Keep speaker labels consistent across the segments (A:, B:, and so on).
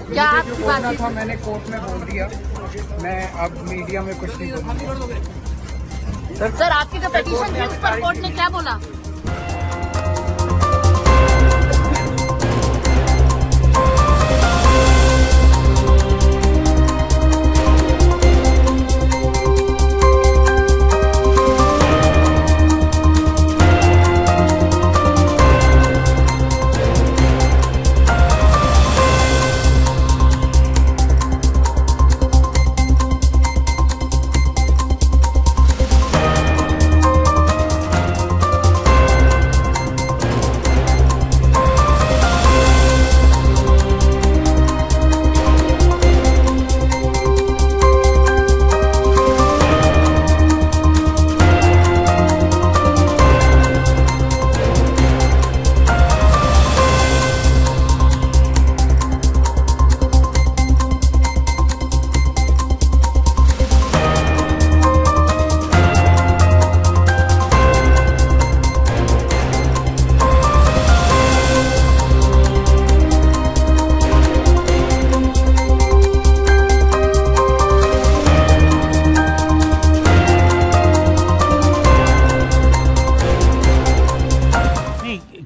A: क्या आपकी बात
B: था मैंने कोर्ट में बोल दिया, मैं अब मीडिया में कुछ नहीं बोलूँगा।
A: सर आपकी जो पिटीशन थी उस पर कोर्ट ने क्या बोला?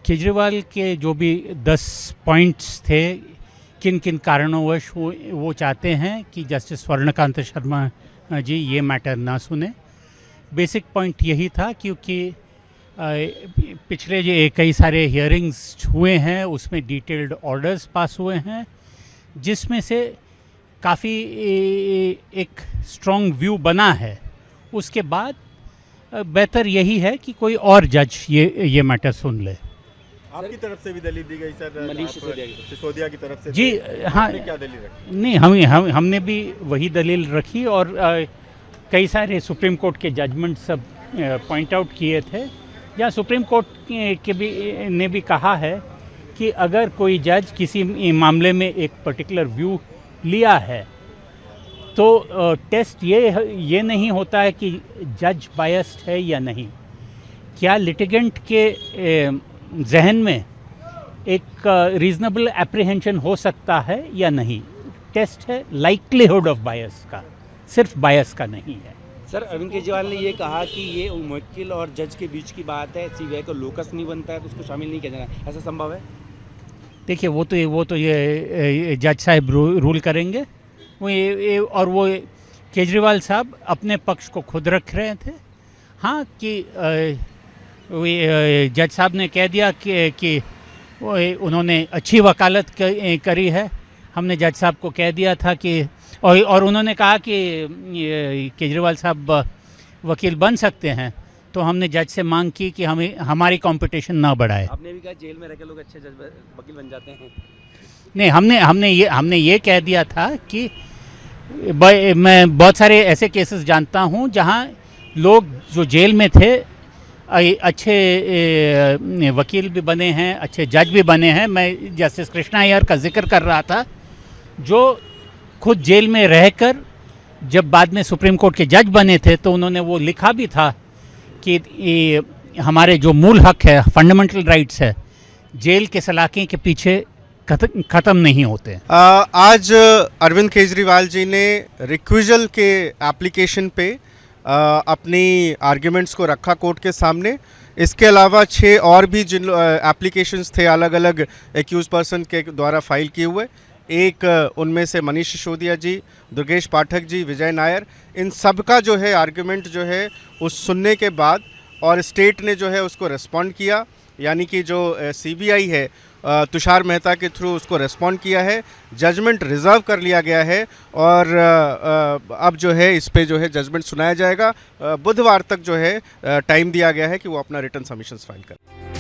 C: केजरीवाल के जो भी 10 पॉइंट्स थे, किन किन कारणोंवश वो चाहते हैं कि जस्टिस स्वर्णकांत शर्मा जी ये मैटर ना सुने। बेसिक पॉइंट यही था क्योंकि पिछले जो कई सारे हियरिंग्स हुए हैं उसमें डिटेल्ड ऑर्डर्स पास हुए हैं, जिसमें से काफ़ी एक स्ट्रॉन्ग व्यू बना है। उसके बाद बेहतर यही है कि कोई और जज ये मैटर सुन ले।
D: आपकी तरफ से भी दलील दी गई सर, मनीष सिसोदिया की तरफ से
C: जी हाँ,
D: क्या दलील रखी?
C: नहीं हमने भी वही दलील रखी और कई सारे सुप्रीम कोर्ट के जजमेंट सब पॉइंट आउट किए थे, जहाँ सुप्रीम कोर्ट ने भी कहा है कि अगर कोई जज किसी मामले में एक पर्टिकुलर व्यू लिया है तो टेस्ट ये नहीं होता है कि जज बायस्ड है या नहीं, क्या लिटिगेंट के जहन में एक रीजनेबल एप्रीहेंशन हो सकता है या नहीं। टेस्ट है लाइक्लीहुड ऑफ बायस का, सिर्फ बायस का नहीं है।
E: सर अरविंद केजरीवाल ने ये कहा कि ये मुवक्किल और जज के बीच की बात है, सीबीआई को लोकस नहीं बनता है तो उसको शामिल नहीं किया जाना, ऐसा संभव है?
C: देखिए वो तो ये जज साहब रूल करेंगे। वो केजरीवाल साहब अपने पक्ष को खुद रख रहे थे। हाँ कि जज साहब ने कह दिया कि उन्होंने अच्छी वकालत करी है। हमने जज साहब को कह दिया था कि और उन्होंने कहा कि केजरीवाल साहब वकील बन सकते हैं, तो हमने जज से मांग की कि हमारी कंपटीशन ना बढ़ाए।
E: आपने भी कहा जेल में रहकर लोग अच्छे जज वकील बन जाते हैं।
C: नहीं, हमने ये कह दिया था कि मैं बहुत सारे ऐसे केसेस जानता हूँ जहाँ लोग जो जेल में थे अच्छे वकील भी बने हैं, अच्छे जज भी बने हैं। मैं जस्टिस कृष्णा अय्यर का जिक्र कर रहा था, जो खुद जेल में रहकर जब बाद में सुप्रीम कोर्ट के जज बने थे तो उन्होंने वो लिखा भी था कि हमारे जो मूल हक है, फंडामेंटल राइट्स है, जेल के सलाखे के पीछे ख़त्म नहीं होते।
D: आज अरविंद केजरीवाल जी ने रिक्विजल के एप्लीकेशन पे अपनी आर्ग्यूमेंट्स को रखा कोर्ट के सामने। इसके अलावा 6 और भी जिन एप्लीकेशंस थे अलग अलग एक्यूज पर्सन के द्वारा फाइल किए हुए, एक उनमें से मनीष सिसोदिया जी, दुर्गेश पाठक जी, विजय नायर, इन सब का जो है आर्ग्यूमेंट जो है उस सुनने के बाद और स्टेट ने जो है उसको रिस्पॉन्ड किया, यानी कि जो सीबीआई है तुषार मेहता के थ्रू उसको रिस्पॉन्ड किया है। जजमेंट रिजर्व कर लिया गया है और अब जो है इस पे जो है जजमेंट सुनाया जाएगा। बुधवार तक जो है टाइम दिया गया है कि वो अपना रिटर्न सबमिशंस फाइल करें।